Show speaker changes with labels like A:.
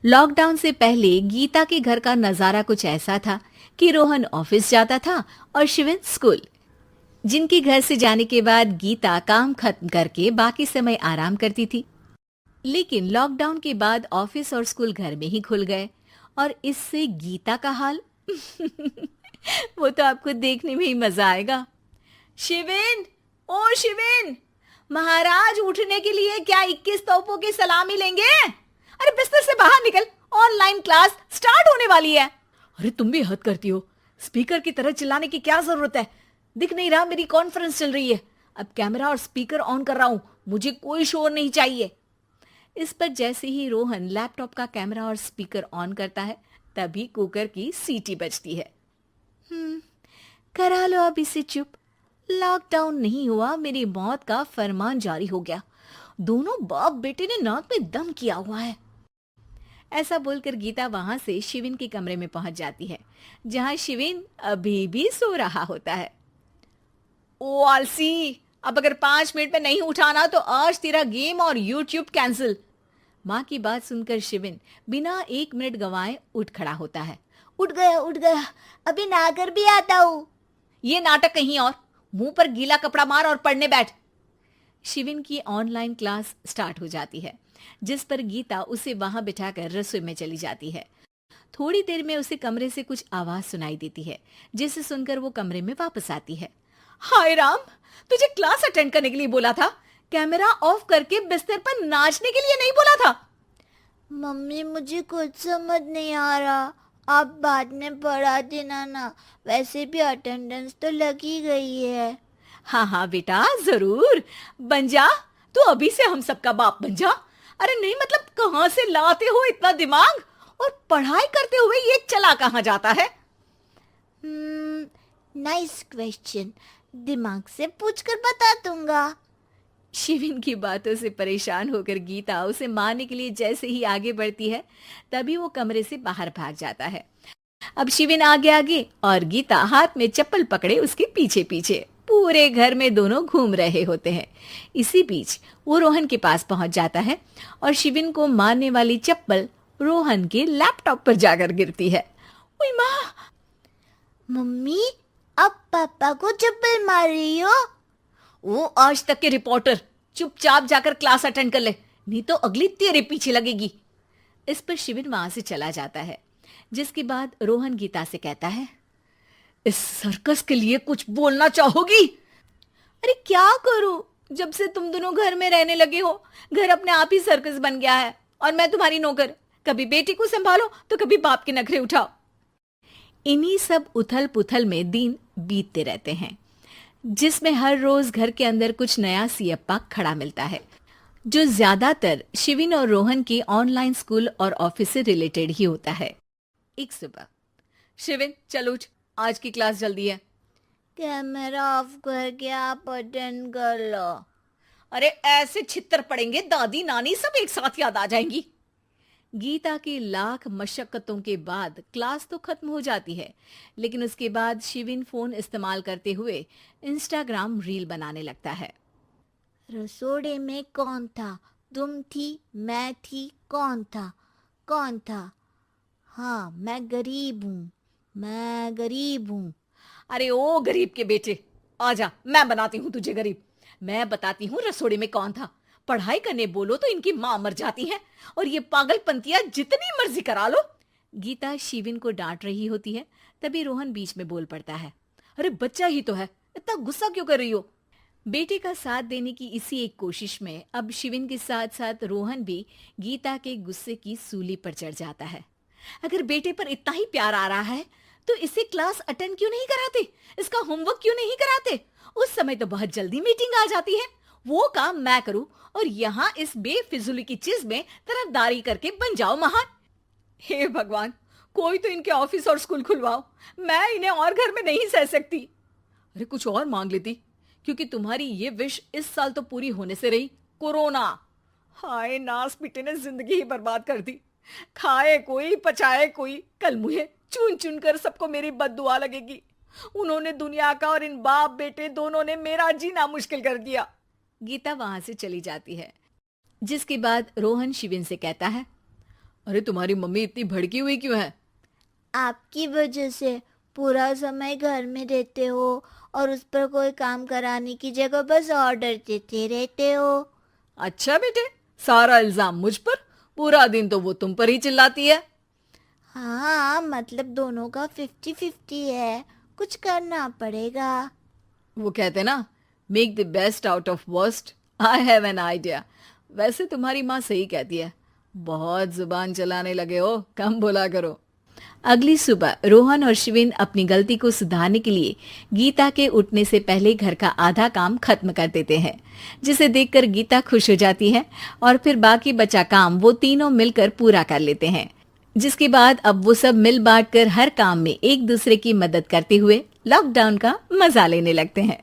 A: Lockdown से पहले गीता के घर का नजारा कुछ ऐसा था कि रोहन ऑफिस जाता था और शिविन स्कूल। जिनके घर से जाने के बाद गीता काम खत्म करके बाकी समय आराम करती थी। लेकिन लॉकडाउन के बाद ऑफिस और स्कूल घर में ही खुल गए और इससे गीता का हाल वो तो आपको देखने में ही मजा आएगा। शिविन, ओ शिविन, महाराज उठने के लिए क्या 21 तोपों की सलामी लेंगे? अरे बिस्तर से बाहर निकल, ऑनलाइन क्लास स्टार्ट होने वाली है। अरे तुम भी हद करती हो, स्पीकर की तरह चिल्लाने की क्या जरूरत है? दिख नहीं रहा मेरी कॉन्फ्रेंस चल रही है। अब कैमरा और स्पीकर ऑन कर रहा हूं, मुझे कोई शोर नहीं चाहिए। इस पर जैसे ही रोहन लैपटॉप का कैमरा और स्पीकर ऑन करता है तभी कुकर की सीटी बजती है। करा लो अब इसे चुप। लॉकडाउन नहीं हुआ, मेरी मौत का फरमान जारी हो गया। दोनों बाप बेटे ने नाक में दम किया हुआ है। ऐसा बोलकर गीता वहां से शिविन के कमरे में पहुंच जाती है, जहां शिविन अभी भी सो रहा होता है। ओ आलसी, अब अगर 5 मिनट में नहीं उठाना तो आज तेरा गेम और यूट्यूब कैंसिल। माँ की बात सुनकर शिविन बिना 1 मिनट गंवाए उठ खड़ा होता है। उठ गया, अभी नहाकर भी आता हूँ। ये नाटक कहीं और, मुंह पर गीला कपड़ा मार और पढ़ने बैठ। शिविन की ऑनलाइन क्लास स्टार्ट हो जाती है, जिस पर गीता उसे वहां बिठाकर रसोई में चली जाती है। थोड़ी देर में उसे कमरे से कुछ आवाज सुनाई देती है, जिसे सुनकर वो कमरे में वापस आती है। हाय राम, तुझे क्लास अटेंड करने के लिए बोला था, कैमरा ऑफ करके बिस्तर पर नाचने के लिए नहीं बोला था।
B: मम्मी मुझे कुछ समझ नहीं आ रहा, आप बाद में पढ़ा देना ना, वैसे भी अटेंडेंस तो लगी गई है।
A: हाँ हाँ बेटा, जरूर बन जा। तू अभी से हम सबका बाप बन जा। अरे नहीं मतलब कहाँ से लाते हो इतना दिमाग, और पढ़ाई करते हुए ये चला कहाँ जाता है?
B: नाइस क्वेश्चन, दिमाग से पूछकर बता दूंगा।
A: शिविन की बातों से परेशान होकर गीता उसे मारने के लिए जैसे ही आगे बढ़ती है तभी वो कमरे से बाहर भाग जाता है। अब शिविन आगे आगे और गीता हाथ में चप्पल पकड़े उसके पीछे पीछे पूरे घर में दोनों घूम रहे होते हैं। इसी बीच वो रोहन के पास पहुंच जाता है और शिविन को मारने वाली चप्पल रोहन के लैपटॉप पर जाकर गिरती है। ओए माँ!
B: मम्मी, अब पापा को चप्पल मार रही हो?
A: वो आज तक के रिपोर्टर, चुपचाप जाकर क्लास अटेंड कर ले, नहीं तो अगली तेरे पीछे लगेगी। इस पर शिविन वहां से चला जाता है, जिसके बाद रोहन गीता से कहता है, इस सर्कस के लिए कुछ बोलना चाहोगी? अरे क्या करूं, जब से तुम दोनों घर में रहने लगे हो, घर अपने आप ही सर्कस बन गया है और मैं तुम्हारी नौकर। कभी बेटी को संभालो तो कभी बाप के नखरे उठाओ। इन्हीं सब उथल पुथल में दिन बीतते रहते हैं, जिसमें हर रोज घर के अंदर कुछ नया सियप्पा खड़ा मिलता है, जो ज्यादातर शिविन और रोहन के ऑनलाइन स्कूल और ऑफिस से रिलेटेड ही होता है। एक सुबह, शिविन चल उठ, आज की क्लास जल्दी है।
B: कैमरा ऑफ करके आप अटेंड कर लो।
A: अरे ऐसे छित्तर पड़ेंगे, दादी नानी सब एक साथ याद आ जाएंगी। गीता की लाख मशक्कतों के बाद क्लास तो खत्म हो जाती है, लेकिन उसके बाद शिविन फोन इस्तेमाल करते हुए इंस्टाग्राम रील बनाने लगता है।
B: रसोड़े में कौन था? तुम थी, मैं थी, कौन था? कौन था? हाँ, मैं गरीब हूँ।
A: अरे ओ गरीब के बेटे, आजा, मैं बनाती हूँ तुझे गरीब। मैं बताती हूँ रसोड़े में कौन था। पढ़ाई करने बोलो तो इनकी माँ मर जाती है, और ये पागलपंतियां जितनी मर्जी करा लो। गीता शिविन को डांट रही होती है, तभी रोहन बीच में बोल पड़ता है। अरे बच्चा ही तो है, इतना गुस्सा क्यों कर रही हो? बेटे का साथ देने की इसी एक कोशिश में अब शिविन के साथ साथ रोहन भी गीता के गुस्से की सूली पर चढ़ जाता है। अगर बेटे पर इतना ही प्यार आ रहा है तो इसे क्लास अटेंड क्यों नहीं कराते, इसका होमवर्क क्यों नहीं कराते? उस समय तो बहुत जल्दी मीटिंग आ जाती है, वो काम मैं करूं और यहाँ इस बेफिजुली की चीज में तरफदारी करके बन जाओ महान। हे भगवान, कोई तो इनके ऑफिस और स्कूल खुलवाओ, मैं इन्हें और घर में नहीं सह सकती। अरे कुछ और मांग लेती, क्योंकि तुम्हारी ये विश इस साल तो पूरी होने से रही, कोरोना। हाय नास पिटे ने जिंदगी ही बर्बाद कर दी। खाए कोई पचाए कोई, कल मुझे चुन चुन कर सबको मेरी बद्दुआ लगेगी। उन्होंने दुनिया का और इन बाप बेटे दोनों ने मेरा जीना मुश्किल कर दिया। गीता वहां से चली जाती है, जिसके बाद रोहन शिविन से कहता है, अरे तुम्हारी मम्मी इतनी भड़की हुई क्यों है?
B: आपकी वजह से पूरा समय घर में रहते हो और उस पर कोई काम कराने की जगह बस ऑर्डर देते रहते हो।
A: अच्छा बेटे, सारा इल्जाम मुझ पर? पूरा दिन तो वो तुम पर ही चिल्लाती है।
B: हाँ, मतलब दोनों का 50-50 है, कुछ करना पड़ेगा।
A: वो कहते ना, make the best out of worst. I have an idea. वैसे तुम्हारी माँ सही कहती है, बहुत जुबान चलाने लगे हो, कम बोला करो। अगली सुबह रोहन और शिविन अपनी गलती को सुधारने के लिए गीता के उठने से पहले घर का आधा काम खत्म कर देते हैं, जिसे देखकर गीता खुश हो जाती है और फिर बाकी बचा काम वो तीनों मिलकर पूरा कर लेते हैं। जिसके बाद अब वो सब मिल बांट कर हर काम में एक दूसरे की मदद करते हुए लॉकडाउन का मजा लेने लगते हैं।